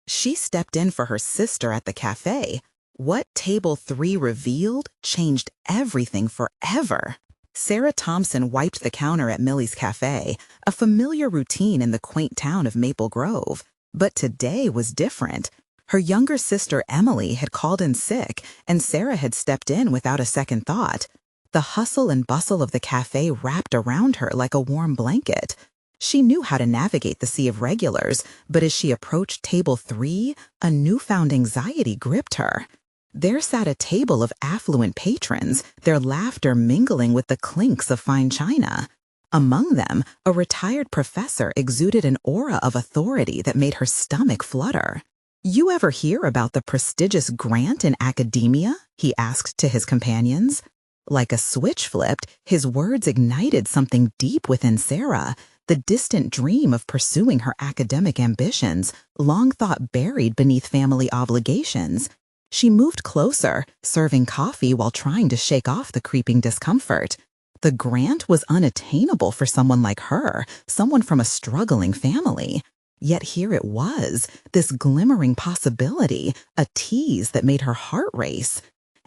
She stepped in for her sister at the cafe. What Table 3 revealed changed everything forever. Sarah Thompson wiped the counter at Millie's cafe, a familiar routine in the quaint town of Maple Grove. But today was different. Her younger sister Emily had called in sick, and Sarah had stepped in without a second thought. The hustle and bustle of the cafe wrapped around her like a warm blanket. She knew how to navigate the sea of regulars, but as she approached Table 3, a newfound anxiety gripped her. There sat a table of affluent patrons, their laughter mingling with the clinks of fine china. Among them, a retired professor exuded an aura of authority that made her stomach flutter. "You ever hear about the prestigious grant in academia?" he asked to his companions. Like a switch flipped, his words ignited something deep within Sarah, the distant dream of pursuing her academic ambitions, long thought buried beneath family obligations. She moved closer, serving coffee while trying to shake off the creeping discomfort. The grant was unattainable for someone like her, someone from a struggling family. Yet here it was, this glimmering possibility, a tease that made her heart race.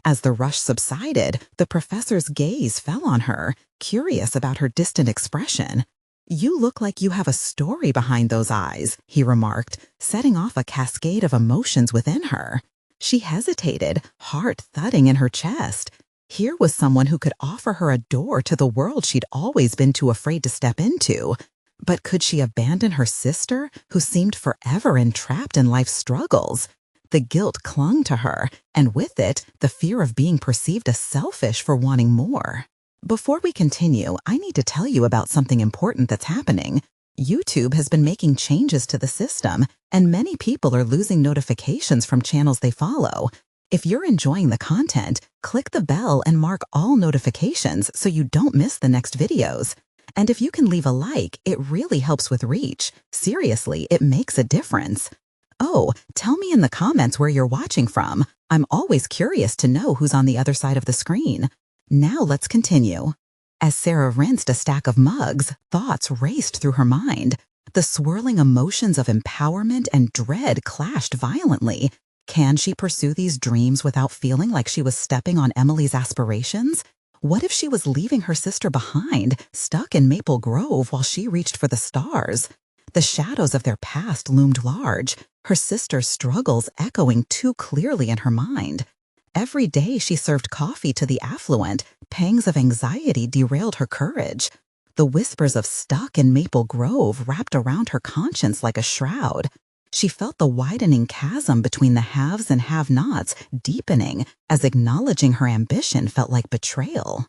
As the rush subsided, the professor's gaze fell on her, curious about her distant expression. "You look like you have a story behind those eyes," he remarked, setting off a cascade of emotions within her. She hesitated, heart thudding in her chest. Here was someone who could offer her a door to the world she'd always been too afraid to step into. But could she abandon her sister, who seemed forever entrapped in life's struggles? The guilt clung to her, and with it, the fear of being perceived as selfish for wanting more. Before we continue, I need to tell you about something important that's happening. YouTube has been making changes to the system, and many people are losing notifications from channels they follow. If you're enjoying the content, click the bell and mark all notifications so you don't miss the next videos. And if you can leave a like, it really helps with reach. Seriously, it makes a difference. Oh, tell me in the comments where you're watching from. I'm always curious to know who's on the other side of the screen. Now let's continue. As Sarah rinsed a stack of mugs, thoughts raced through her mind. The swirling emotions of empowerment and dread clashed violently. Can she pursue these dreams without feeling like she was stepping on Emily's aspirations? What if she was leaving her sister behind, stuck in Maple Grove while she reached for the stars? The shadows of their past loomed large, her sister's struggles echoing too clearly in her mind. Every day she served coffee to the affluent, pangs of anxiety derailed her courage. The whispers of stuck in Maple Grove wrapped around her conscience like a shroud. She felt the widening chasm between the haves and have-nots deepening as acknowledging her ambition felt like betrayal.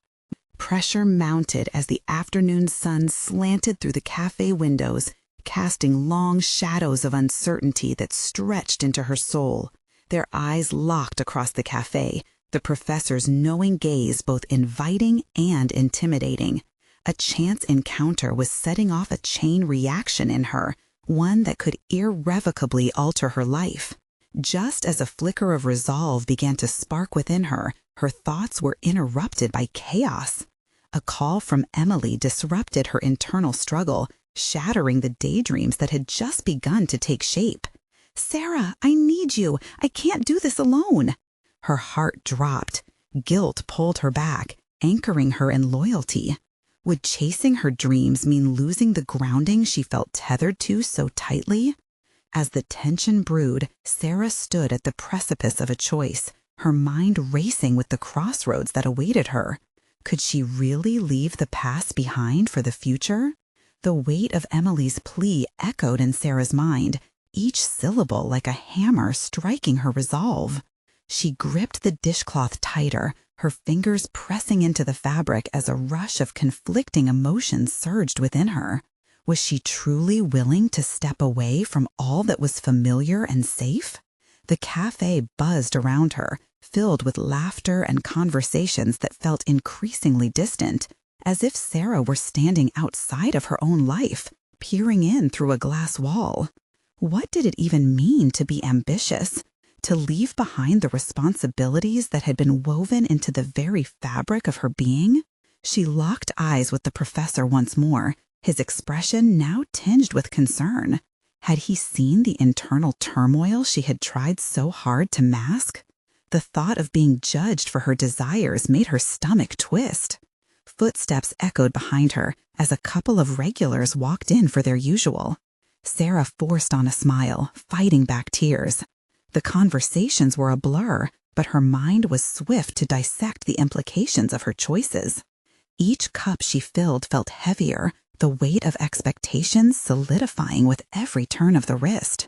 Pressure mounted as the afternoon sun slanted through the cafe windows, casting long shadows of uncertainty that stretched into her soul. Their eyes locked across the cafe, the professor's knowing gaze both inviting and intimidating. A chance encounter was setting off a chain reaction in her, one that could irrevocably alter her life. Just as a flicker of resolve began to spark within her, her thoughts were interrupted by chaos. A call from Emily disrupted her internal struggle, shattering the daydreams that had just begun to take shape. "Sarah, I need you. I can't do this alone." Her heart dropped. Guilt pulled her back, anchoring her in loyalty. Would chasing her dreams mean losing the grounding she felt tethered to so tightly? As the tension brewed, Sarah stood at the precipice of a choice, her mind racing with the crossroads that awaited her. Could she really leave the past behind for the future? The weight of Emily's plea echoed in Sarah's mind, each syllable like a hammer striking her resolve. She gripped the dishcloth tighter, her fingers pressing into the fabric as a rush of conflicting emotions surged within her. Was she truly willing to step away from all that was familiar and safe? The cafe buzzed around her, filled with laughter and conversations that felt increasingly distant, as if Sarah were standing outside of her own life, peering in through a glass wall. What did it even mean to be ambitious? To leave behind the responsibilities that had been woven into the very fabric of her being? She locked eyes with the professor once more, his expression now tinged with concern. Had he seen the internal turmoil she had tried so hard to mask? The thought of being judged for her desires made her stomach twist. Footsteps echoed behind her as a couple of regulars walked in for their usual. Sarah forced on a smile, fighting back tears. The conversations were a blur, but her mind was swift to dissect the implications of her choices. Each cup she filled felt heavier, the weight of expectations solidifying with every turn of the wrist.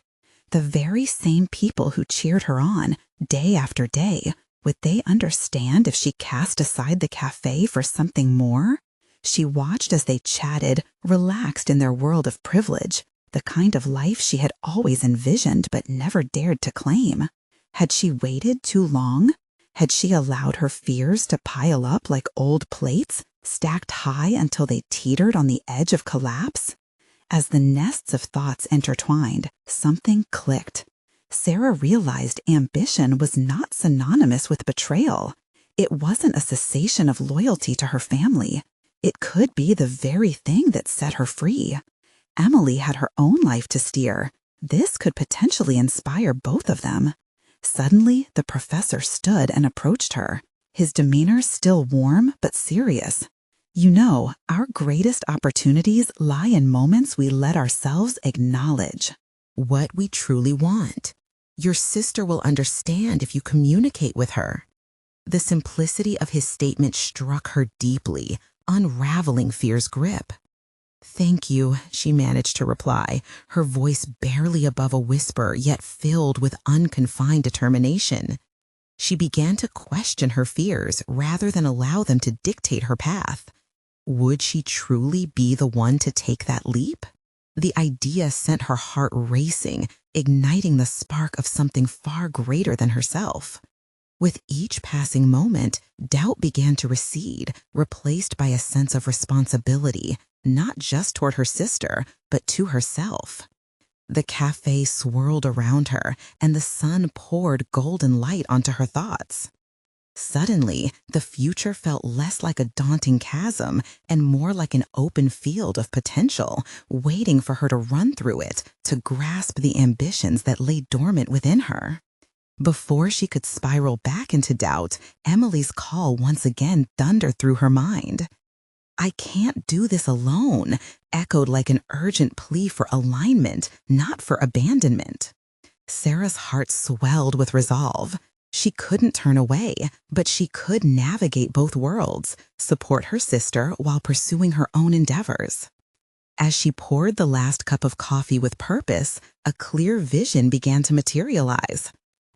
The very same people who cheered her on, day after day, would they understand if she cast aside the cafe for something more? She watched as they chatted, relaxed in their world of privilege, the kind of life she had always envisioned but never dared to claim. Had she waited too long? Had she allowed her fears to pile up like old plates, stacked high until they teetered on the edge of collapse? As the nests of thoughts intertwined, something clicked. Sarah realized ambition was not synonymous with betrayal. It wasn't a cessation of loyalty to her family. It could be the very thing that set her free. Emily had her own life to steer. This could potentially inspire both of them. Suddenly, the professor stood and approached her, his demeanor still warm but serious. You know, our greatest opportunities lie in moments we let ourselves acknowledge what we truly want. Your sister will understand if you communicate with her. The simplicity of his statement struck her deeply, unraveling fear's grip. Thank you, she managed to reply, her voice barely above a whisper, yet filled with unconfined determination. She began to question her fears rather than allow them to dictate her path. Would she truly be the one to take that leap? The idea sent her heart racing, igniting the spark of something far greater than herself. With each passing moment, doubt began to recede, replaced by a sense of responsibility, not just toward her sister, but to herself. The cafe swirled around her, and the sun poured golden light onto her thoughts. Suddenly, the future felt less like a daunting chasm and more like an open field of potential, waiting for her to run through it, to grasp the ambitions that lay dormant within her. Before she could spiral back into doubt, Emily's call once again thundered through her mind. I can't do this alone, echoed like an urgent plea for alignment, not for abandonment. Sarah's heart swelled with resolve. She couldn't turn away, but she could navigate both worlds, support her sister while pursuing her own endeavors. As she poured the last cup of coffee with purpose, a clear vision began to materialize.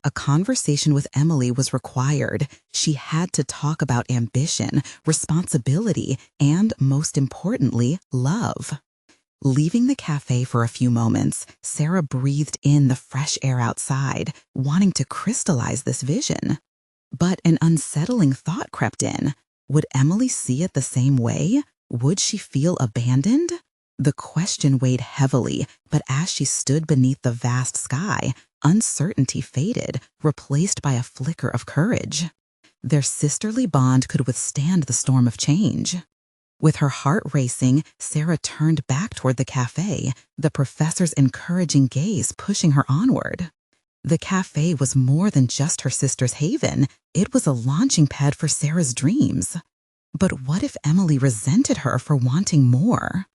A conversation with Emily was required. She had to talk about ambition, responsibility, and, most importantly, love. Leaving the cafe for a few moments, Sarah breathed in the fresh air outside, wanting to crystallize this vision. But an unsettling thought crept in. Would Emily see it the same way? Would she feel abandoned? The question weighed heavily, but as she stood beneath the vast sky, uncertainty faded, replaced by a flicker of courage. Their sisterly bond could withstand the storm of change. With her heart racing, Sarah turned back toward the cafe, the professor's encouraging gaze pushing her onward. The cafe was more than just her sister's haven. It was a launching pad for Sarah's dreams. But what if Emily resented her for wanting more?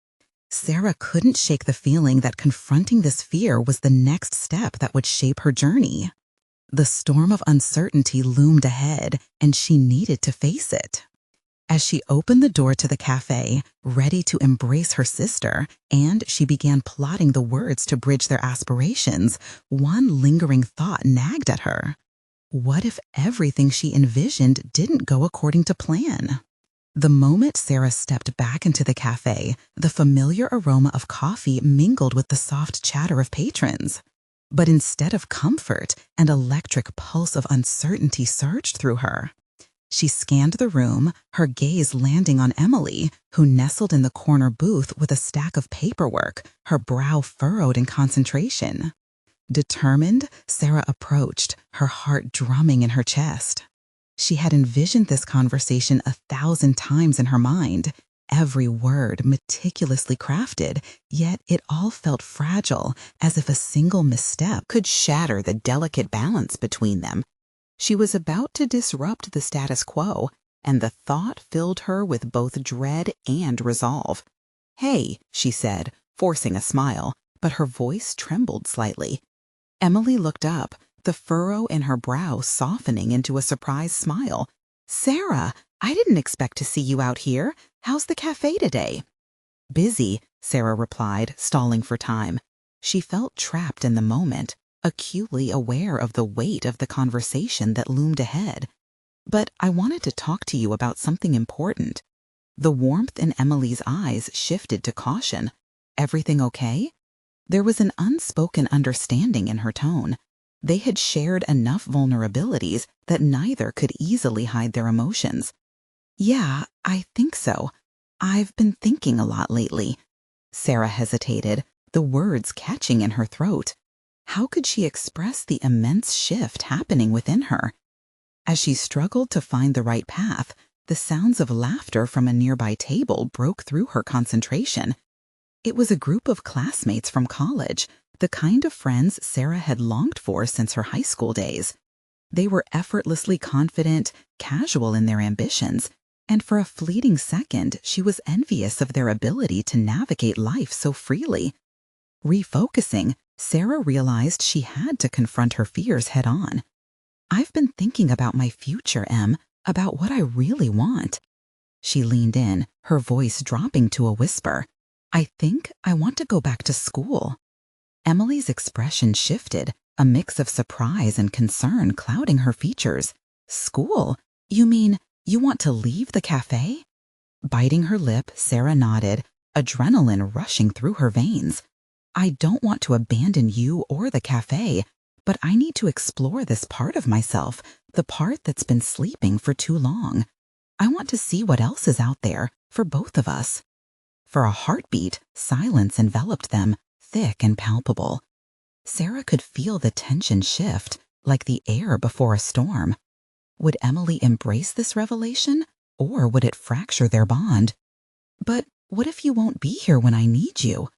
Sarah couldn't shake the feeling that confronting this fear was the next step that would shape her journey. The storm of uncertainty loomed ahead, and she needed to face it. As she opened the door to the cafe, ready to embrace her sister, and she began plotting the words to bridge their aspirations, one lingering thought nagged at her. What if everything she envisioned didn't go according to plan? The moment Sarah stepped back into the cafe, the familiar aroma of coffee mingled with the soft chatter of patrons. But instead of comfort, an electric pulse of uncertainty surged through her. She scanned the room, her gaze landing on Emily, who nestled in the corner booth with a stack of paperwork, her brow furrowed in concentration. Determined, Sarah approached, her heart drumming in her chest. She had envisioned this conversation 1,000 times in her mind. every word meticulously crafted, yet it all felt fragile, as if a single misstep could shatter the delicate balance between them. She was about to disrupt the status quo, and the thought filled her with both dread and resolve. "Hey," she said, forcing a smile, but her voice trembled slightly. Emily looked up, the furrow in her brow softening into a surprised smile. "Sarah, I didn't expect to see you out here. How's the cafe today?" "Busy," Sarah replied, stalling for time. She felt trapped in the moment, acutely aware of the weight of the conversation that loomed ahead. "But I wanted to talk to you about something important." The warmth in Emily's eyes shifted to caution. "Everything okay?" There was an unspoken understanding in her tone. They had shared enough vulnerabilities that neither could easily hide their emotions. "Yeah, I think so. I've been thinking a lot lately." Sarah hesitated, the words catching in her throat. How could she express the immense shift happening within her? As she struggled to find the right path, the sounds of laughter from a nearby table broke through her concentration. It was a group of classmates from college, the kind of friends Sarah had longed for since her high school days. They were effortlessly confident, casual in their ambitions, and for a fleeting second she was envious of their ability to navigate life so freely. Refocusing, Sarah realized she had to confront her fears head on. "I've been thinking about my future, Em, about what I really want." She leaned in, her voice dropping to a whisper. "I think I want to go back to school." Emily's expression shifted, a mix of surprise and concern clouding her features. "School? You mean you want to leave the cafe?" Biting her lip, Sarah nodded, adrenaline rushing through her veins. "I don't want to abandon you or the cafe, but I need to explore this part of myself, the part that's been sleeping for too long. I want to see what else is out there for both of us." For a heartbeat, silence enveloped them, thick and palpable. Sarah could feel the tension shift, like the air before a storm. Would Emily embrace this revelation, or would it fracture their bond? "But what if you won't be here when I need you?"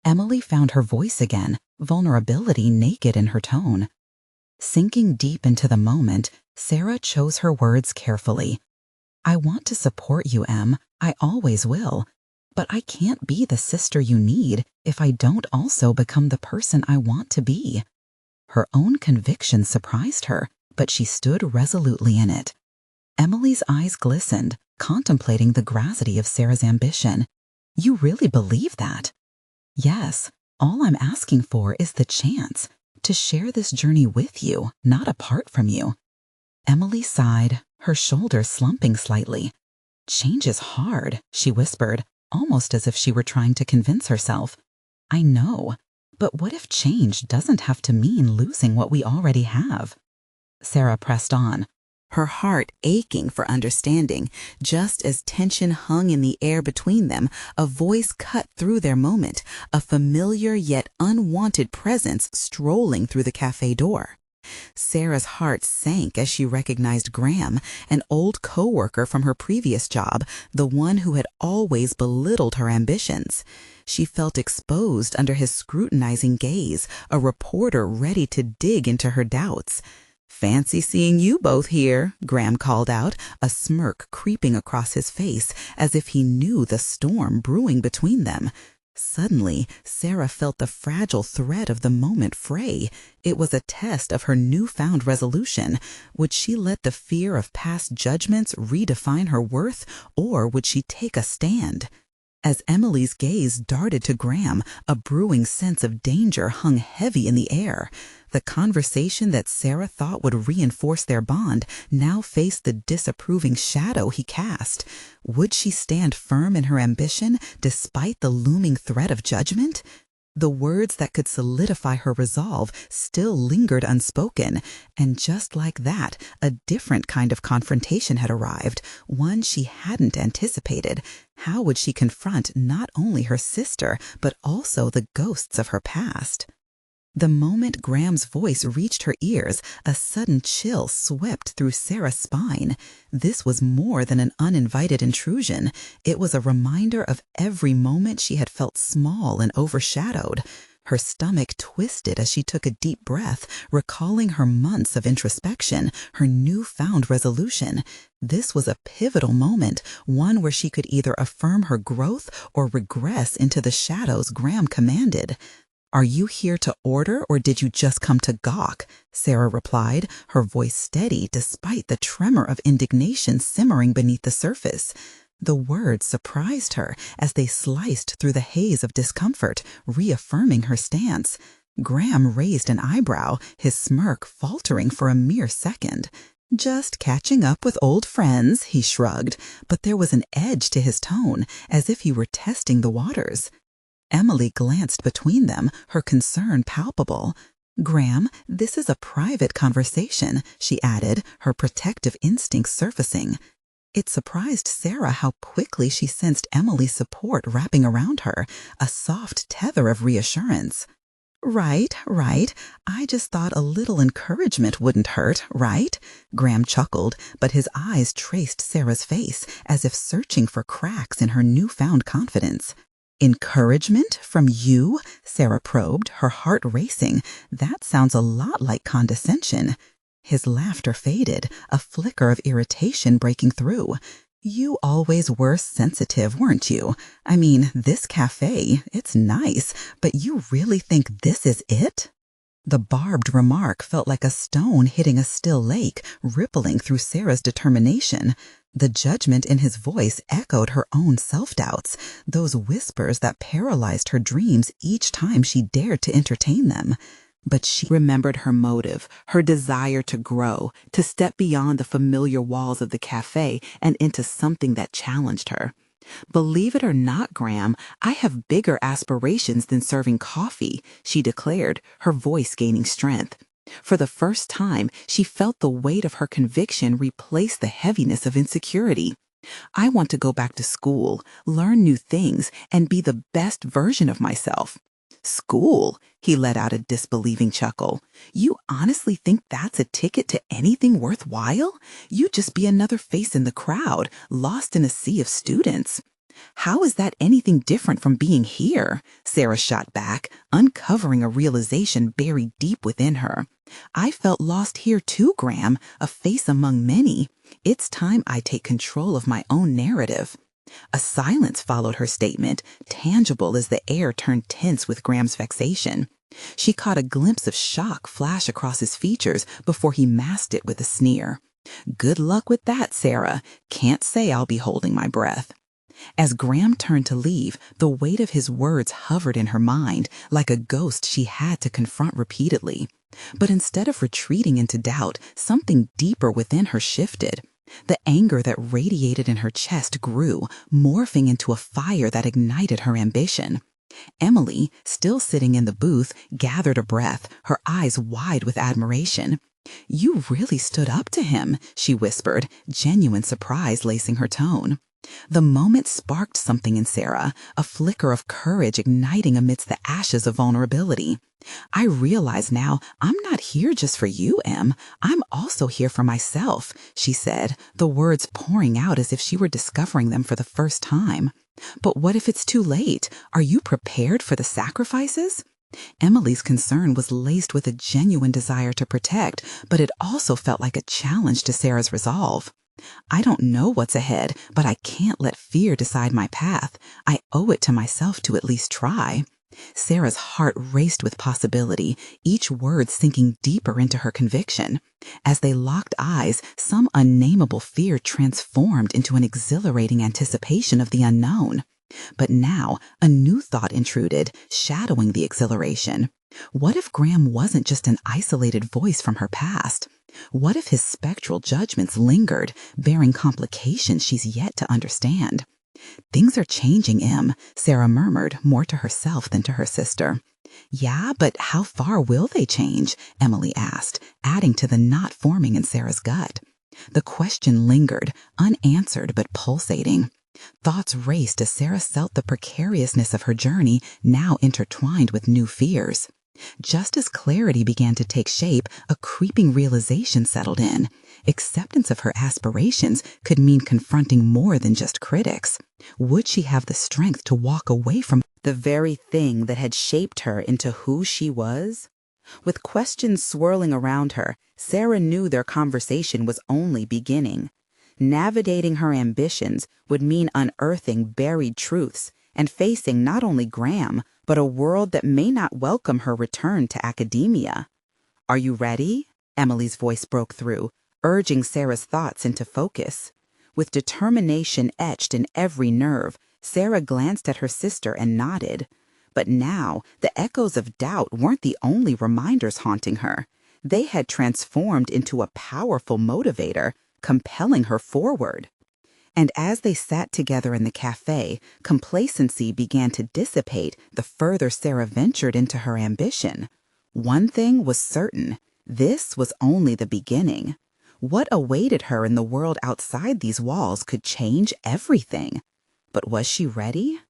Emily found her voice again, vulnerability naked in her tone. Sinking deep into the moment, Sarah chose her words carefully. "I want to support you, Em. I always will. But I can't be the sister you need if I don't also become the person I want to be." Her own conviction surprised her, but she stood resolutely in it. Emily's eyes glistened, contemplating the gravity of Sarah's ambition. "You really believe that?" "Yes. All I'm asking for is the chance to share this journey with you, not apart from you." Emily sighed, her shoulders slumping slightly. "Change is hard," she whispered, almost as if she were trying to convince herself. "I know, but what if change doesn't have to mean losing what we already have?" Sarah pressed on, her heart aching for understanding. Just as tension hung in the air between them, a voice cut through their moment, a familiar yet unwanted presence strolling through the cafe door. Sarah's heart sank as she recognized Graham, an old co-worker from her previous job, the one who had always belittled her ambitions. She felt exposed under his scrutinizing gaze, a reporter ready to dig into her doubts. "Fancy seeing you both here," Graham called out, a smirk creeping across his face as if he knew the storm brewing between them. Suddenly, Sarah felt the fragile thread of the moment fray. It was a test of her newfound resolution. Would she let the fear of past judgments redefine her worth, or would she take a stand? As Emily's gaze darted to Graham, a brewing sense of danger hung heavy in the air. The conversation that Sarah thought would reinforce their bond now faced the disapproving shadow he cast. Would she stand firm in her ambition despite the looming threat of judgment? The words that could solidify her resolve still lingered unspoken, and just like that, a different kind of confrontation had arrived, one she hadn't anticipated. How would she confront not only her sister, but also the ghosts of her past? The moment Graham's voice reached her ears, a sudden chill swept through Sarah's spine. This was more than an uninvited intrusion. It was a reminder of every moment she had felt small and overshadowed. Her stomach twisted as she took a deep breath, recalling her months of introspection, her newfound resolution. This was a pivotal moment, one where she could either affirm her growth or regress into the shadows Graham commanded. "Are you here to order, or did you just come to gawk?" Sarah replied, her voice steady despite the tremor of indignation simmering beneath the surface. The words surprised her as they sliced through the haze of discomfort, reaffirming her stance. Graham raised an eyebrow, his smirk faltering for a mere second. "Just catching up with old friends," he shrugged, but there was an edge to his tone, as if he were testing the waters. Emily glanced between them, her concern palpable. "Graham, this is a private conversation," she added, her protective instincts surfacing. It surprised Sarah how quickly she sensed Emily's support wrapping around her, a soft tether of reassurance. Right. I just thought a little encouragement wouldn't hurt, right?" Graham chuckled, but his eyes traced Sarah's face, as if searching for cracks in her newfound confidence. "Encouragement from you?" Sarah probed, her heart racing. "That sounds a lot like condescension." His laughter faded, a flicker of irritation breaking through. "You always were sensitive, weren't you? I mean, this cafe, it's nice, but you really think this is it?" The barbed remark felt like a stone hitting a still lake, rippling through Sarah's determination. The judgment in his voice echoed her own self-doubts, those whispers that paralyzed her dreams each time she dared to entertain them. But she remembered her motive, her desire to grow, to step beyond the familiar walls of the cafe and into something that challenged her. "Believe it or not, Graham, I have bigger aspirations than serving coffee," she declared, her voice gaining strength. For the first time, she felt the weight of her conviction replace the heaviness of insecurity. "I want to go back to school, learn new things, and be the best version of myself." "School?" He let out a disbelieving chuckle. "You honestly think that's a ticket to anything worthwhile? You'd just be another face in the crowd, lost in a sea of students." "How is that anything different from being here?" Sarah shot back, uncovering a realization buried deep within her. "I felt lost here too, Graham, a face among many. It's time I take control of my own narrative." A silence followed her statement, tangible as the air turned tense with Graham's vexation. She caught a glimpse of shock flash across his features before he masked it with a sneer. "Good luck with that, Sarah. Can't say I'll be holding my breath." As Graham turned to leave, the weight of his words hovered in her mind, like a ghost she had to confront repeatedly. But instead of retreating into doubt, something deeper within her shifted. The anger that radiated in her chest grew, morphing into a fire that ignited her ambition. Emily, still sitting in the booth, gathered a breath, her eyes wide with admiration. "You really stood up to him," she whispered, genuine surprise lacing her tone. The moment sparked something in Sarah, a flicker of courage igniting amidst the ashes of vulnerability. "I realize now I'm not here just for you, Em. I'm also here for myself," she said, the words pouring out as if she were discovering them for the first time. "But what if it's too late? Are you prepared for the sacrifices?" Emily's concern was laced with a genuine desire to protect, but it also felt like a challenge to Sarah's resolve. "I don't know what's ahead, but I can't let fear decide my path. I owe it to myself to at least try." Sarah's heart raced with possibility, each word sinking deeper into her conviction. As they locked eyes, some unnameable fear transformed into an exhilarating anticipation of the unknown. But now, a new thought intruded, shadowing the exhilaration. What if Graham wasn't just an isolated voice from her past? What if his spectral judgments lingered, bearing complications she's yet to understand? "Things are changing, Em," Sarah murmured, more to herself than to her sister. "Yeah, but how far will they change?" Emily asked, adding to the knot forming in Sarah's gut. The question lingered, unanswered but pulsating. Thoughts raced as Sarah felt the precariousness of her journey now intertwined with new fears. Just as clarity began to take shape, a creeping realization settled in. Acceptance of her aspirations could mean confronting more than just critics. Would she have the strength to walk away from the very thing that had shaped her into who she was? With questions swirling around her, Sarah knew their conversation was only beginning. Navigating her ambitions would mean unearthing buried truths and facing not only Graham, but a world that may not welcome her return to academia. "Are you ready?" Emily's voice broke through, urging Sarah's thoughts into focus. With determination etched in every nerve, Sarah glanced at her sister and nodded. But now, the echoes of doubt weren't the only reminders haunting her. They had transformed into a powerful motivator, compelling her forward. And as they sat together in the cafe, complacency began to dissipate the further Sarah ventured into her ambition. One thing was certain: this was only the beginning. What awaited her in the world outside these walls could change everything. But was she ready?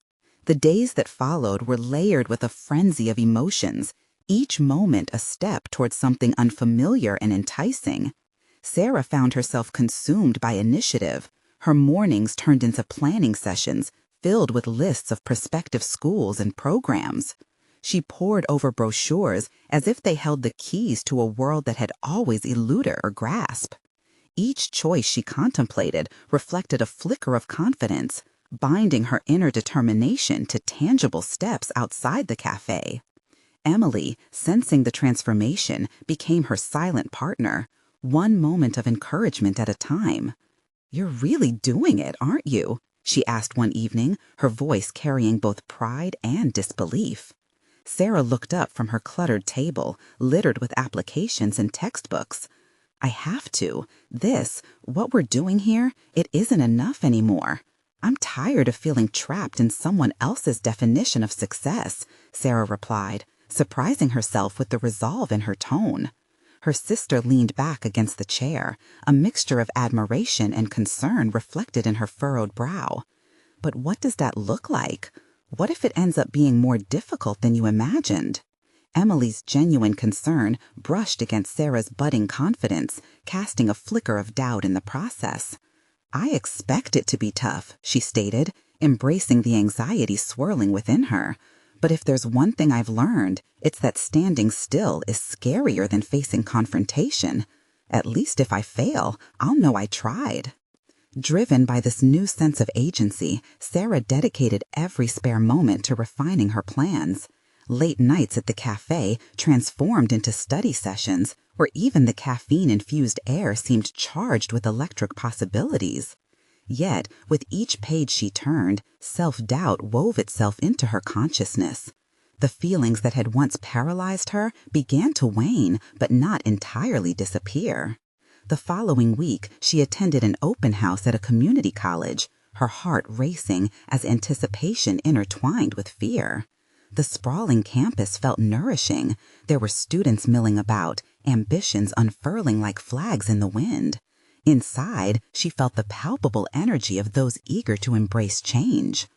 The days that followed were layered with a frenzy of emotions, each moment a step towards something unfamiliar and enticing. Sarah found herself consumed by initiative. Her mornings turned into planning sessions filled with lists of prospective schools and programs. She pored over brochures as if they held the keys to a world that had always eluded her grasp. Each choice she contemplated reflected a flicker of confidence, binding her inner determination to tangible steps outside the cafe. Emily, sensing the transformation, became her silent partner, one moment of encouragement at a time. "You're really doing it, aren't you?" she asked one evening, her voice carrying both pride and disbelief. Sarah looked up from her cluttered table, littered with applications and textbooks. "I have to. What we're doing here, it isn't enough anymore. I'm tired of feeling trapped in someone else's definition of success," Sarah replied, surprising herself with the resolve in her tone. Her sister leaned back against the chair, a mixture of admiration and concern reflected in her furrowed brow. "But what does that look like? What if it ends up being more difficult than you imagined?" Emily's genuine concern brushed against Sarah's budding confidence, casting a flicker of doubt in the process. "I expect it to be tough," she stated, embracing the anxiety swirling within her. "But if there's one thing I've learned, it's that standing still is scarier than facing confrontation. At least if I fail, I'll know I tried." Driven by this new sense of agency, Sarah dedicated every spare moment to refining her plans. Late nights at the cafe transformed into study sessions, where even the caffeine-infused air seemed charged with electric possibilities. Yet, with each page she turned, self-doubt wove itself into her consciousness. The feelings that had once paralyzed her began to wane, but not entirely disappear. The following week, she attended an open house at a community college, her heart racing as anticipation intertwined with fear. The sprawling campus felt nourishing. There were students milling about, ambitions unfurling like flags in the wind. Inside, she felt the palpable energy of those eager to embrace change.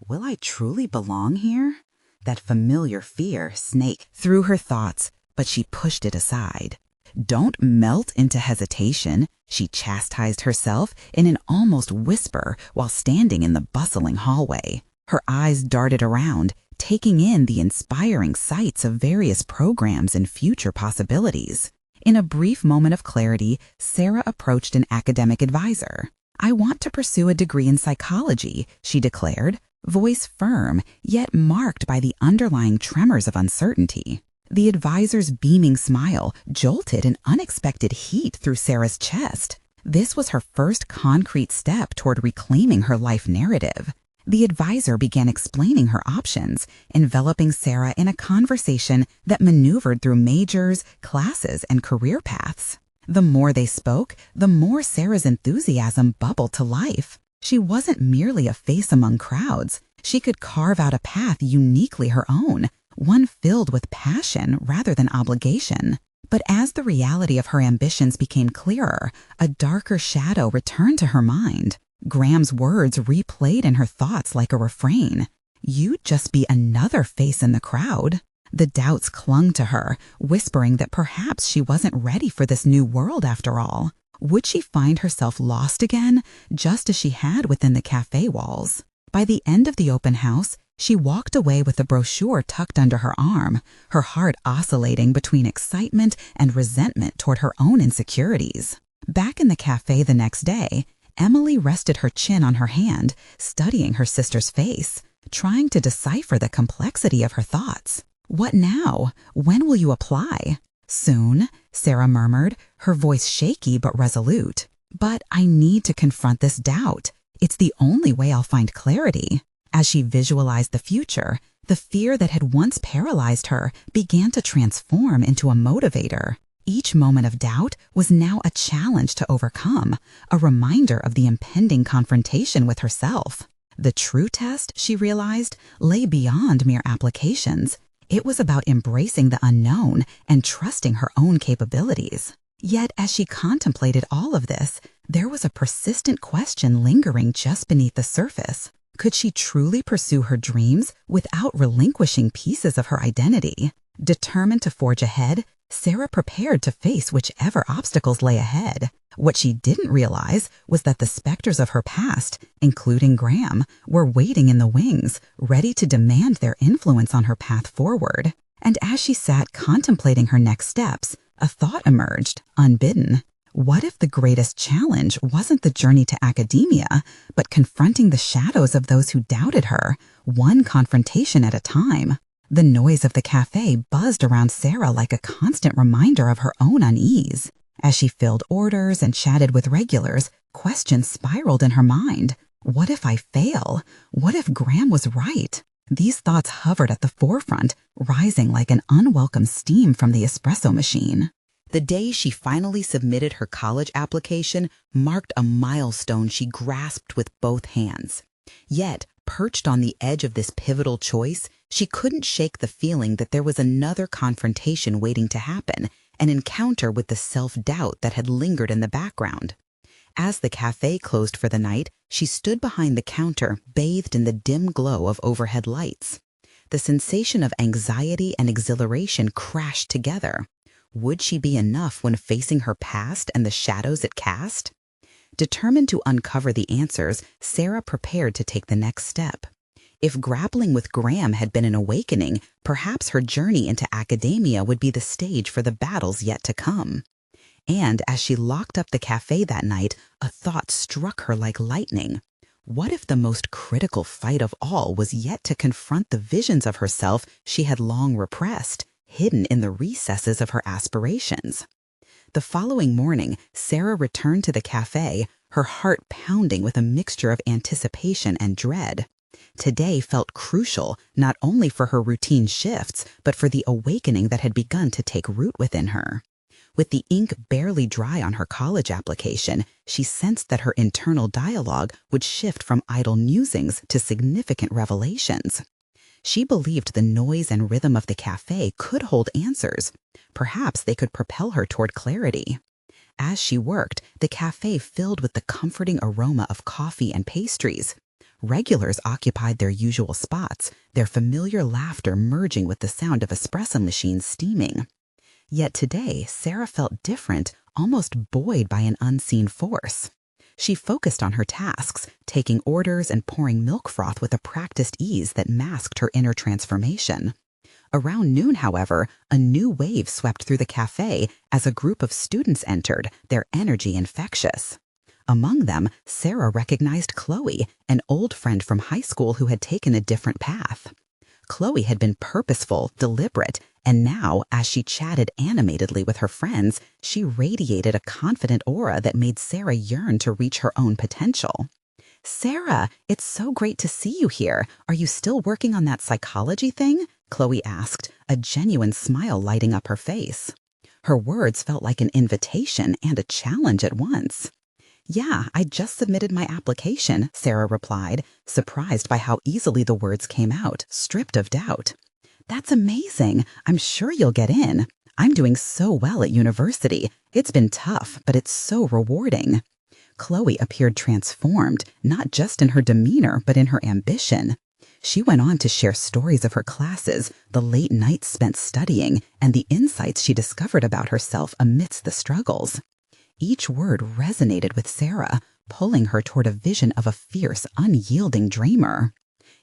Will I truly belong here? That familiar fear snaked through her thoughts, but she pushed it aside. Don't melt into hesitation, she chastised herself in an almost whisper while standing in the bustling hallway. Her eyes darted around, taking in the inspiring sights of various programs and future possibilities. In a brief moment of clarity, Sarah approached an academic advisor. "I want to pursue a degree in psychology," she declared, voice firm, yet marked by the underlying tremors of uncertainty. The advisor's beaming smile jolted an unexpected heat through Sarah's chest. This was her first concrete step toward reclaiming her life narrative. The advisor began explaining her options, enveloping Sarah in a conversation that maneuvered through majors, classes, and career paths. The more they spoke, the more Sarah's enthusiasm bubbled to life. She wasn't merely a face among crowds. She could carve out a path uniquely her own, one filled with passion rather than obligation. But as the reality of her ambitions became clearer, a darker shadow returned to her mind. Graham's words replayed in her thoughts like a refrain. "You'd just be another face in the crowd." The doubts clung to her, whispering that perhaps she wasn't ready for this new world after all. Would she find herself lost again, just as she had within the cafe walls? By the end of the open house, she walked away with a brochure tucked under her arm, her heart oscillating between excitement and resentment toward her own insecurities. Back in the cafe the next day, Emily rested her chin on her hand, studying her sister's face, trying to decipher the complexity of her thoughts. "What now? When will you apply?" "Soon," Sarah murmured, her voice shaky but resolute. "But I need to confront this doubt. It's the only way I'll find clarity." As she visualized the future, the fear that had once paralyzed her began to transform into a motivator. Each moment of doubt was now a challenge to overcome, a reminder of the impending confrontation with herself. The true test, she realized, lay beyond mere applications. It was about embracing the unknown and trusting her own capabilities. Yet, as she contemplated all of this, there was a persistent question lingering just beneath the surface. Could she truly pursue her dreams without relinquishing pieces of her identity? Determined to forge ahead, Sarah prepared to face whichever obstacles lay ahead. What she didn't realize was that the specters of her past, including Graham, were waiting in the wings, ready to demand their influence on her path forward. And as she sat contemplating her next steps, a thought emerged, unbidden. What if the greatest challenge wasn't the journey to academia, but confronting the shadows of those who doubted her, one confrontation at a time? The noise of the cafe buzzed around Sarah like a constant reminder of her own unease. As she filled orders and chatted with regulars, questions spiraled in her mind. What if I fail? What if Graham was right? These thoughts hovered at the forefront, rising like an unwelcome steam from the espresso machine. The day she finally submitted her college application marked a milestone she grasped with both hands. Yet, perched on the edge of this pivotal choice, she couldn't shake the feeling that there was another confrontation waiting to happen, an encounter with the self-doubt that had lingered in the background. As the cafe closed for the night, she stood behind the counter, bathed in the dim glow of overhead lights. The sensation of anxiety and exhilaration crashed together. Would she be enough when facing her past and the shadows it cast? Determined to uncover the answers, Sarah prepared to take the next step. If grappling with Graham had been an awakening, perhaps her journey into academia would be the stage for the battles yet to come. And as she locked up the cafe that night, a thought struck her like lightning. What if the most critical fight of all was yet to confront the visions of herself she had long repressed, hidden in the recesses of her aspirations? The following morning, Sarah returned to the cafe, her heart pounding with a mixture of anticipation and dread. Today felt crucial, not only for her routine shifts, but for the awakening that had begun to take root within her. With the ink barely dry on her college application, she sensed that her internal dialogue would shift from idle musings to significant revelations. She believed the noise and rhythm of the cafe could hold answers. Perhaps they could propel her toward clarity. As she worked, the cafe filled with the comforting aroma of coffee and pastries. Regulars occupied their usual spots, their familiar laughter merging with the sound of espresso machines steaming. Yet today, Sarah felt different, almost buoyed by an unseen force. She focused on her tasks, taking orders and pouring milk froth with a practiced ease that masked her inner transformation. Around noon, however, a new wave swept through the cafe as a group of students entered, their energy infectious. Among them, Sarah recognized Chloe, an old friend from high school who had taken a different path. Chloe had been purposeful, deliberate, and now, as she chatted animatedly with her friends, she radiated a confident aura that made Sarah yearn to reach her own potential. "Sarah, it's so great to see you here. Are you still working on that psychology thing?" Chloe asked, a genuine smile lighting up her face. Her words felt like an invitation and a challenge at once. "Yeah, I just submitted my application," Sarah replied, surprised by how easily the words came out, stripped of doubt. "That's amazing. I'm sure you'll get in. I'm doing so well at university. It's been tough, but it's so rewarding." Chloe appeared transformed, not just in her demeanor, but in her ambition. She went on to share stories of her classes, the late nights spent studying, and the insights she discovered about herself amidst the struggles. Each word resonated with Sarah, pulling her toward a vision of a fierce, unyielding dreamer.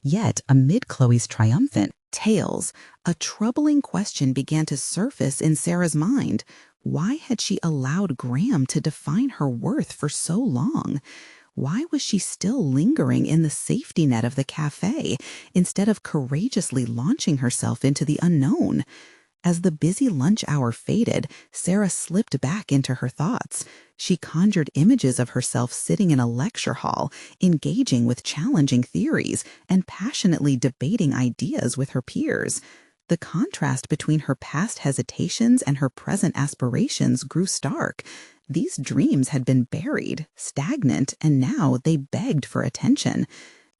Yet, amid Chloe's triumphant tales, a troubling question began to surface in Sarah's mind. Why had she allowed Graham to define her worth for so long? Why was she still lingering in the safety net of the cafe instead of courageously launching herself into the unknown? As the busy lunch hour faded, Sarah slipped back into her thoughts. She conjured images of herself sitting in a lecture hall, engaging with challenging theories, and passionately debating ideas with her peers. The contrast between her past hesitations and her present aspirations grew stark. These dreams had been buried, stagnant, and now they begged for attention.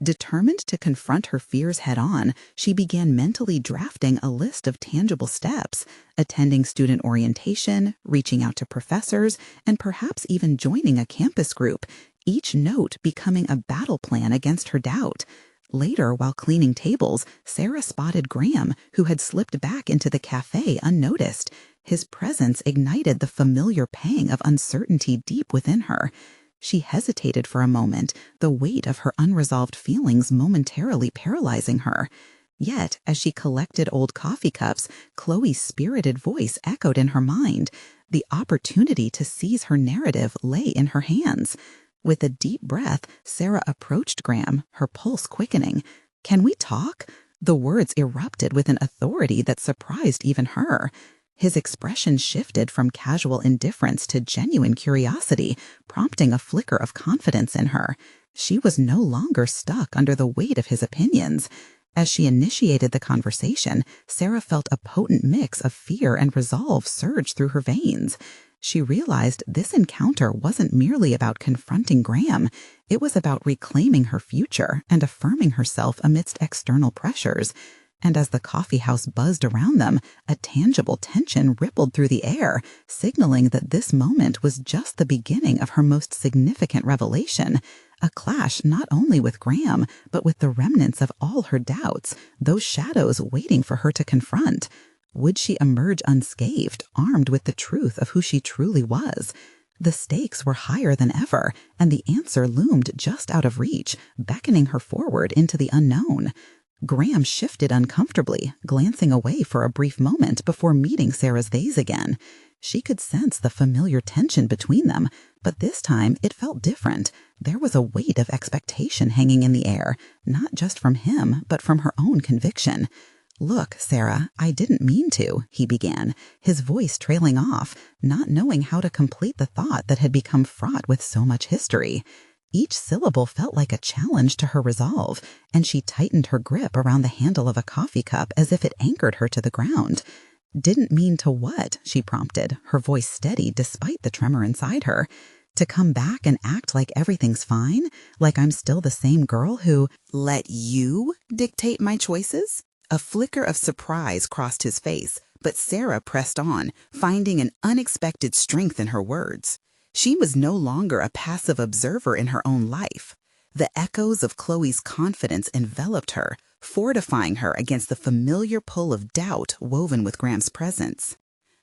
Determined to confront her fears head-on, she began mentally drafting a list of tangible steps, attending student orientation, reaching out to professors, and perhaps even joining a campus group, each note becoming a battle plan against her doubt. Later, while cleaning tables, Sarah spotted Graham, who had slipped back into the cafe unnoticed. His presence ignited the familiar pang of uncertainty deep within her. She hesitated for a moment, the weight of her unresolved feelings momentarily paralyzing her. Yet, as she collected old coffee cups, Chloe's spirited voice echoed in her mind. The opportunity to seize her narrative lay in her hands. With a deep breath, Sarah approached Graham, her pulse quickening. "Can we talk?" The words erupted with an authority that surprised even her. His expression shifted from casual indifference to genuine curiosity, prompting a flicker of confidence in her. She was no longer stuck under the weight of his opinions. As she initiated the conversation, Sarah felt a potent mix of fear and resolve surge through her veins. She realized this encounter wasn't merely about confronting Graham. It was about reclaiming her future and affirming herself amidst external pressures. And as the coffeehouse buzzed around them, a tangible tension rippled through the air, signaling that this moment was just the beginning of her most significant revelation. A clash not only with Graham, but with the remnants of all her doubts, those shadows waiting for her to confront. Would she emerge unscathed, armed with the truth of who she truly was? The stakes were higher than ever, and the answer loomed just out of reach, beckoning her forward into the unknown. Graham shifted uncomfortably, glancing away for a brief moment before meeting Sarah's gaze again. She could sense the familiar tension between them, but this time it felt different. There was a weight of expectation hanging in the air, not just from him, but from her own conviction. "Look, Sarah, I didn't mean to," he began, his voice trailing off, not knowing how to complete the thought that had become fraught with so much history. Each syllable felt like a challenge to her resolve, and she tightened her grip around the handle of a coffee cup as if it anchored her to the ground. "Didn't mean to what?" she prompted, her voice steady despite the tremor inside her. "To come back and act like everything's fine? Like I'm still the same girl who let you dictate my choices?" A flicker of surprise crossed his face, but Sarah pressed on, finding an unexpected strength in her words. She was no longer a passive observer in her own life. The echoes of Chloe's confidence enveloped her, fortifying her against the familiar pull of doubt woven with Graham's presence.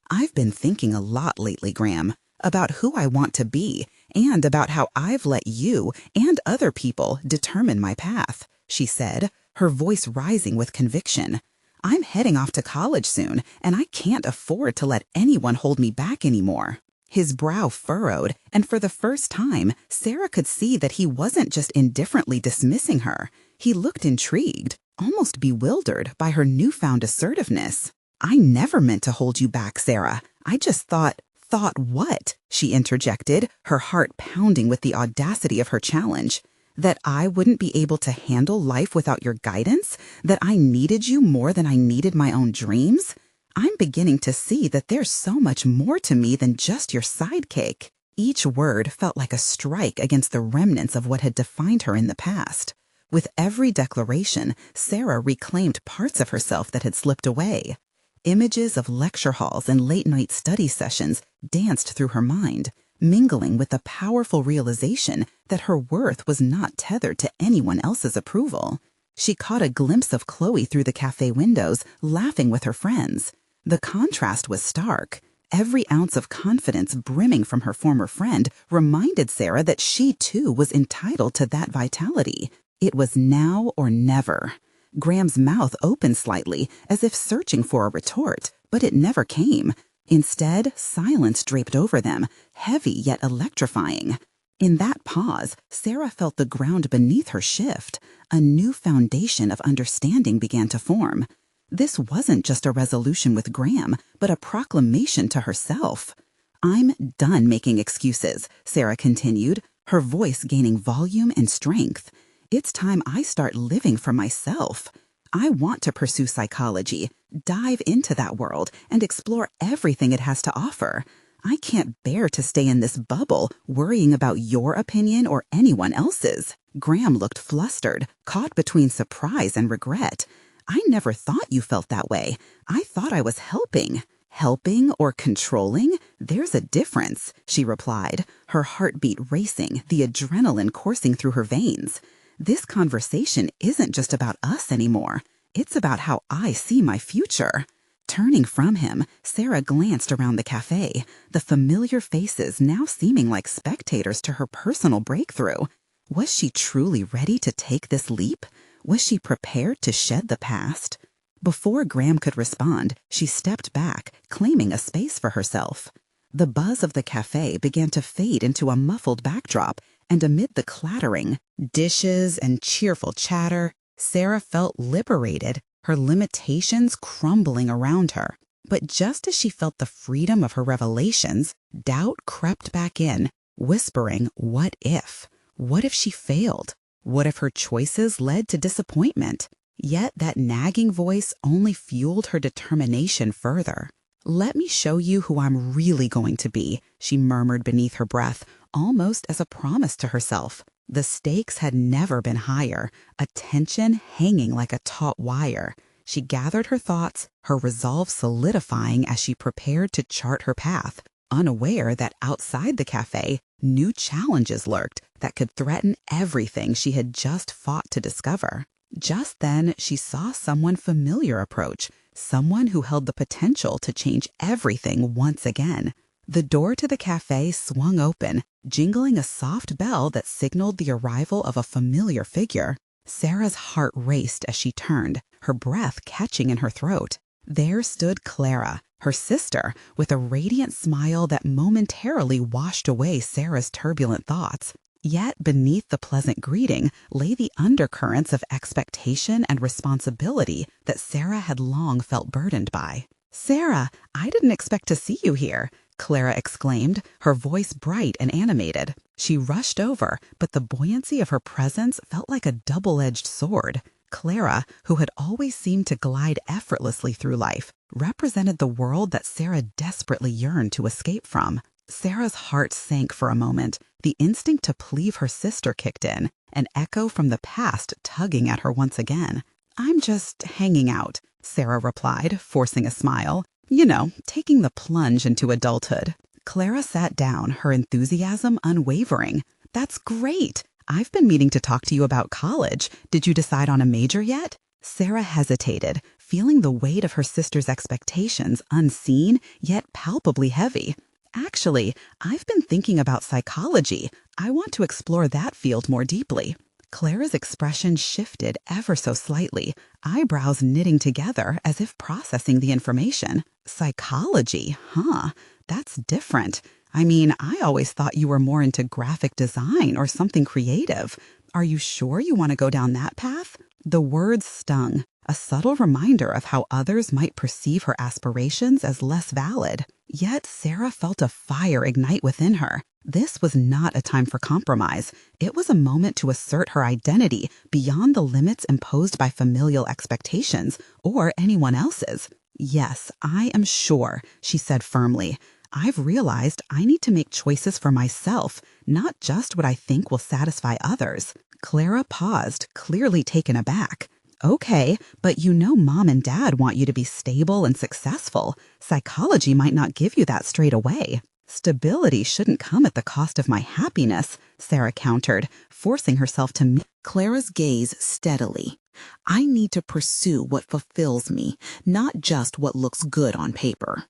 "I've been thinking a lot lately, Graham, about who I want to be and about how I've let you and other people determine my path," she said, her voice rising with conviction. "I'm heading off to college soon, and I can't afford to let anyone hold me back anymore." His brow furrowed, and for the first time, Sarah could see that he wasn't just indifferently dismissing her. He looked intrigued, almost bewildered by her newfound assertiveness. "I never meant to hold you back, Sarah. I just thought..." "Thought what?" she interjected, her heart pounding with the audacity of her challenge. "That I wouldn't be able to handle life without your guidance? That I needed you more than I needed my own dreams? I'm beginning to see that there's so much more to me than just your sidekick." Each word felt like a strike against the remnants of what had defined her in the past. With every declaration, Sarah reclaimed parts of herself that had slipped away. Images of lecture halls and late-night study sessions danced through her mind, mingling with the powerful realization that her worth was not tethered to anyone else's approval. She caught a glimpse of Chloe through the cafe windows, laughing with her friends. The contrast was stark. Every ounce of confidence brimming from her former friend reminded Sarah that she too was entitled to that vitality. It was now or never. Graham's mouth opened slightly, as if searching for a retort, but it never came. Instead, silence draped over them, heavy yet electrifying. In that pause, Sarah felt the ground beneath her shift. A new foundation of understanding began to form. This wasn't just a resolution with Graham, but a proclamation to herself. "I'm done making excuses," Sarah continued, her voice gaining volume and strength. "It's time I start living for myself. I want to pursue psychology, dive into that world, and explore everything it has to offer. I can't bear to stay in this bubble, worrying about your opinion or anyone else's." Graham looked flustered, caught between surprise and regret. "I never thought you felt that way. I thought I was helping." "Helping or controlling? There's a difference," she replied, her heartbeat racing, the adrenaline coursing through her veins. "This conversation isn't just about us anymore. It's about how I see my future." Turning from him, Sarah glanced around the cafe, the familiar faces now seeming like spectators to her personal breakthrough. Was she truly ready to take this leap? Was she prepared to shed the past? Before Graham could respond, she stepped back, claiming a space for herself. The buzz of the cafe began to fade into a muffled backdrop, and amid the clattering, dishes and cheerful chatter, Sarah felt liberated, her limitations crumbling around her. But just as she felt the freedom of her revelations, doubt crept back in, whispering, what if? What if she failed? What if her choices led to disappointment? Yet that nagging voice only fueled her determination further. "Let me show you who I'm really going to be," she murmured beneath her breath, almost as a promise to herself. The stakes had never been higher, a tension hanging like a taut wire. She gathered her thoughts, her resolve solidifying as she prepared to chart her path, unaware that outside the cafe, new challenges lurked that could threaten everything she had just fought to discover. Just then, she saw someone familiar approach, someone who held the potential to change everything once again. The door to the cafe swung open, jingling a soft bell that signaled the arrival of a familiar figure. Sarah's heart raced as she turned, her breath catching in her throat. There stood Clara, her sister, with a radiant smile that momentarily washed away Sarah's turbulent thoughts. Yet beneath the pleasant greeting lay the undercurrents of expectation and responsibility that Sarah had long felt burdened by. "Sarah, I didn't expect to see you here," Clara exclaimed, her voice bright and animated. She rushed over, but the buoyancy of her presence felt like a double-edged sword. Clara, who had always seemed to glide effortlessly through life, represented the world that Sarah desperately yearned to escape from. Sarah's heart sank for a moment. The instinct to please her sister kicked in, an echo from the past tugging at her once again. "I'm just hanging out," Sarah replied, forcing a smile. "You know, taking the plunge into adulthood." Clara sat down, her enthusiasm unwavering. "That's great! I've been meaning to talk to you about college. Did you decide on a major yet?" Sarah hesitated, feeling the weight of her sister's expectations unseen yet palpably heavy. "Actually, I've been thinking about psychology. I want to explore that field more deeply." Clara's expression shifted ever so slightly, eyebrows knitting together as if processing the information. "Psychology, huh? That's different. I mean, I always thought you were more into graphic design or something creative. Are you sure you want to go down that path?" The words stung, a subtle reminder of how others might perceive her aspirations as less valid. Yet Sarah felt a fire ignite within her. This was not a time for compromise. It was a moment to assert her identity beyond the limits imposed by familial expectations or anyone else's. "Yes, I am sure," she said firmly. "I've realized I need to make choices for myself, not just what I think will satisfy others." Clara paused, clearly taken aback. "Okay, but you know Mom and Dad want you to be stable and successful. Psychology might not give you that straight away." "Stability shouldn't come at the cost of my happiness," Sarah countered, forcing herself to meet Clara's gaze steadily. I need to pursue what fulfills me, not just what looks good on paper.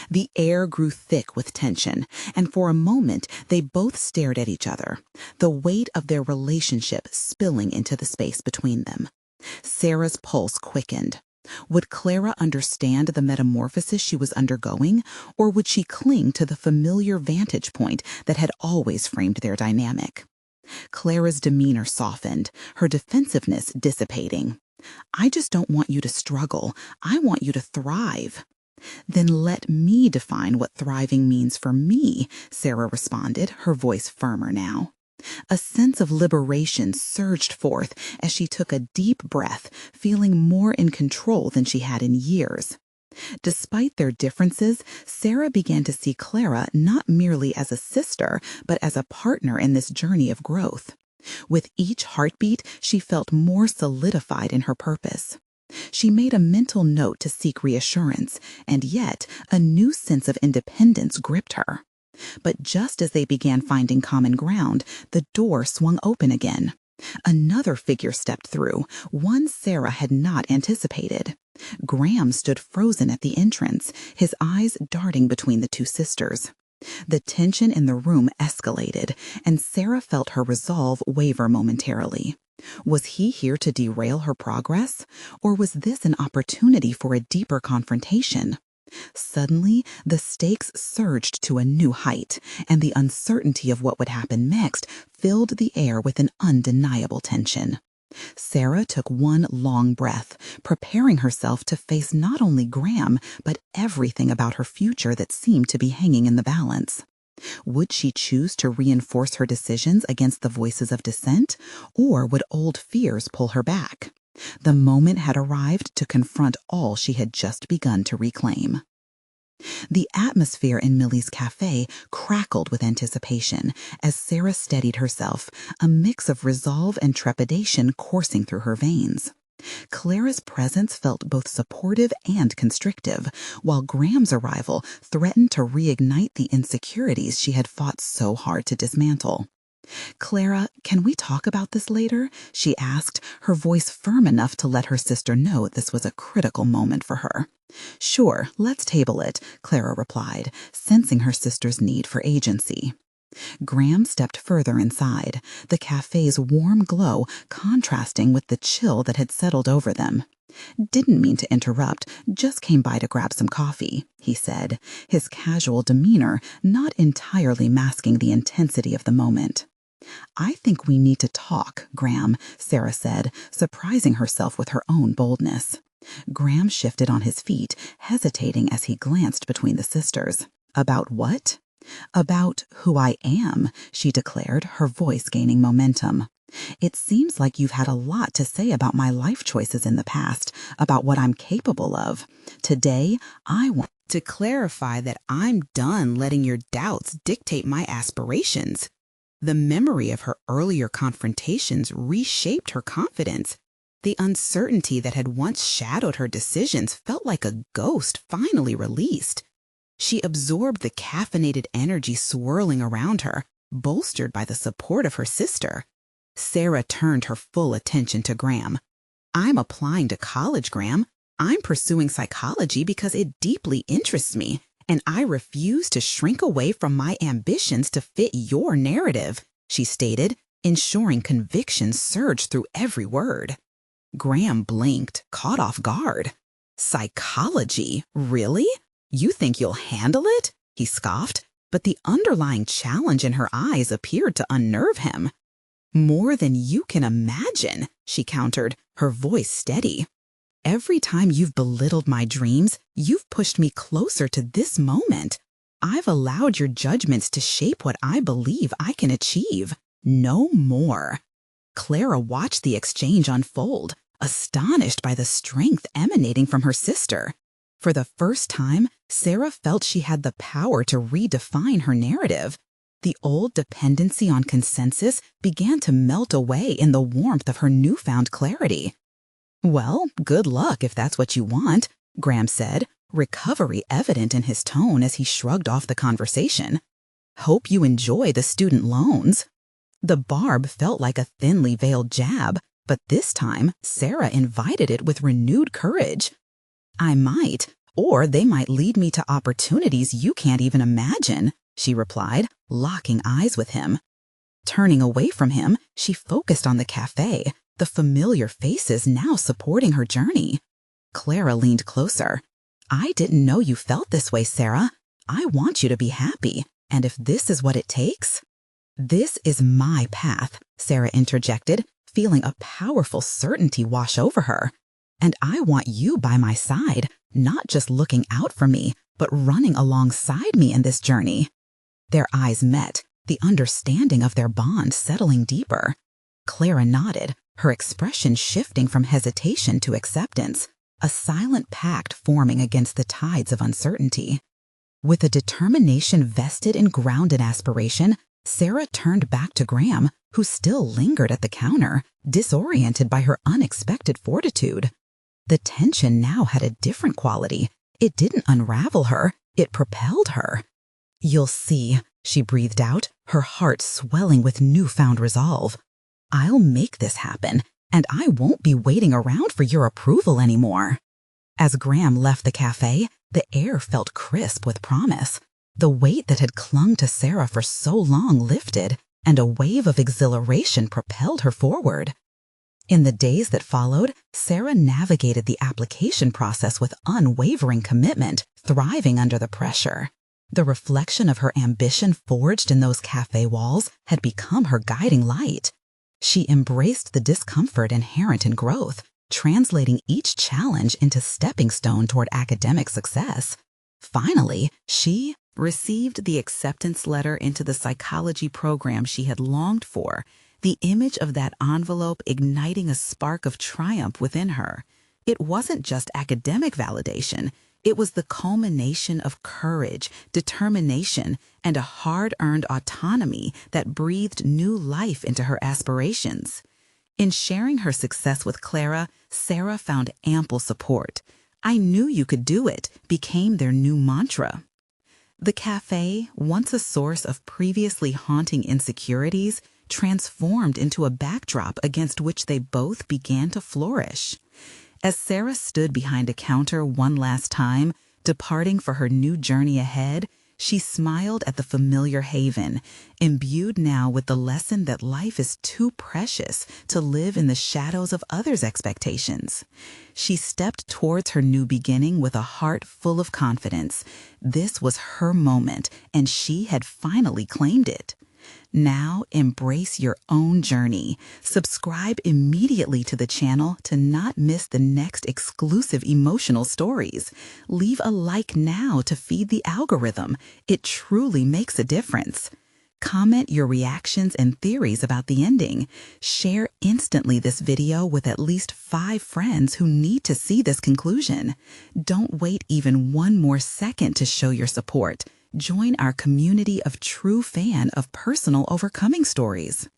The air grew thick with tension, and for a moment they both stared at each other, the weight of their relationship spilling into the space between them. Sarah's pulse quickened. Would Clara understand the metamorphosis she was undergoing, or would she cling to the familiar vantage point that had always framed their dynamic? Clara's demeanor softened, her defensiveness dissipating. I just don't want you to struggle. I want you to thrive. Then let me define what thriving means for me, Sarah responded, her voice firmer now. A sense of liberation surged forth as she took a deep breath, feeling more in control than she had in years. Despite their differences, Sarah began to see Clara not merely as a sister, but as a partner in this journey of growth. With each heartbeat, she felt more solidified in her purpose. She made a mental note to seek reassurance, and yet a new sense of independence gripped her. But just as they began finding common ground, the door swung open again. Another figure stepped through, one Sarah had not anticipated. Graham stood frozen at the entrance, his eyes darting between the two sisters. The tension in the room escalated, and Sarah felt her resolve waver momentarily. Was he here to derail her progress, or was this an opportunity for a deeper confrontation? Suddenly, the stakes surged to a new height, and the uncertainty of what would happen next filled the air with an undeniable tension. Sarah took one long breath, preparing herself to face not only Graham, but everything about her future that seemed to be hanging in the balance. Would she choose to reinforce her decisions against the voices of dissent, or would old fears pull her back? The moment had arrived to confront all she had just begun to reclaim. The atmosphere in Millie's Café crackled with anticipation as Sarah steadied herself, a mix of resolve and trepidation coursing through her veins. Clara's presence felt both supportive and constrictive, while Graham's arrival threatened to reignite the insecurities she had fought so hard to dismantle. "Clara, can we talk about this later?" she asked, her voice firm enough to let her sister know this was a critical moment for her. "Sure, let's table it," Clara replied, sensing her sister's need for agency. Graham stepped further inside, the cafe's warm glow contrasting with the chill that had settled over them. "Didn't mean to interrupt, just came by to grab some coffee," he said, his casual demeanor not entirely masking the intensity of the moment. "I think we need to talk, Graham," Sarah said, surprising herself with her own boldness. Graham shifted on his feet, hesitating as he glanced between the sisters. "About what?" "About who I am," she declared, her voice gaining momentum. "It seems like you've had a lot to say about my life choices in the past, about what I'm capable of. Today, I want to clarify that I'm done letting your doubts dictate my aspirations." The memory of her earlier confrontations reshaped her confidence. The uncertainty that had once shadowed her decisions felt like a ghost finally released. She absorbed the caffeinated energy swirling around her, bolstered by the support of her sister. Sarah turned her full attention to Graham. "I'm applying to college, Graham. I'm pursuing psychology because it deeply interests me, and I refuse to shrink away from my ambitions to fit your narrative," she stated, ensuring conviction surged through every word. Graham blinked, caught off guard. "Psychology? Really? You think you'll handle it?" he scoffed, but the underlying challenge in her eyes appeared to unnerve him. "More than you can imagine," she countered, her voice steady. "Every time you've belittled my dreams, you've pushed me closer to this moment. I've allowed your judgments to shape what I believe I can achieve. No more." Clara watched the exchange unfold, astonished by the strength emanating from her sister. For the first time, Sarah felt she had the power to redefine her narrative. The old dependency on consensus began to melt away in the warmth of her newfound clarity. "Well, good luck if that's what you want," Graham said, recovery evident in his tone as he shrugged off the conversation. "Hope you enjoy the student loans." The barb felt like a thinly veiled jab, but this time Sarah invited it with renewed courage. "I might, or they might lead me to opportunities you can't even imagine," she replied, locking eyes with him. Turning away from him, she focused on the cafe, the familiar faces now supporting her journey. Clara leaned closer. "I didn't know you felt this way, Sarah. I want you to be happy, and if this is what it takes—" "This is my path," Sarah interjected, feeling a powerful certainty wash over her. "And I want you by my side, not just looking out for me, but running alongside me in this journey." Their eyes met, the understanding of their bond settling deeper. Clara nodded, her expression shifting from hesitation to acceptance, a silent pact forming against the tides of uncertainty. With a determination vested in grounded aspiration, Sarah turned back to Graham, who still lingered at the counter, disoriented by her unexpected fortitude. The tension now had a different quality. It didn't unravel her, it propelled her. "You'll see," she breathed out, her heart swelling with newfound resolve. "I'll make this happen, and I won't be waiting around for your approval anymore." As Graham left the cafe, the air felt crisp with promise. The weight that had clung to Sarah for so long lifted, and a wave of exhilaration propelled her forward. In the days that followed, Sarah navigated the application process with unwavering commitment, thriving under the pressure. The reflection of her ambition forged in those cafe walls had become her guiding light. She embraced the discomfort inherent in growth, translating each challenge into stepping stone toward academic success. Finally, she received the acceptance letter into the psychology program she had longed for, the image of that envelope igniting a spark of triumph within her. It wasn't just academic validation. It was the culmination of courage, determination, and a hard-earned autonomy that breathed new life into her aspirations. In sharing her success with Clara, Sarah found ample support. "I knew you could do it" became their new mantra. The cafe, once a source of previously haunting insecurities, transformed into a backdrop against which they both began to flourish. As Sarah stood behind a counter one last time, departing for her new journey ahead, she smiled at the familiar haven, imbued now with the lesson that life is too precious to live in the shadows of others' expectations. She stepped towards her new beginning with a heart full of confidence. This was her moment, and she had finally claimed it. Now embrace your own journey. Subscribe immediately to the channel to not miss the next exclusive emotional stories. Leave a like now to feed the algorithm. It truly makes a difference. Comment your reactions and theories about the ending. Share instantly this video with at least 5 friends who need to see this conclusion. Don't wait even one more second to show your support. Join our community of true fans of personal overcoming stories.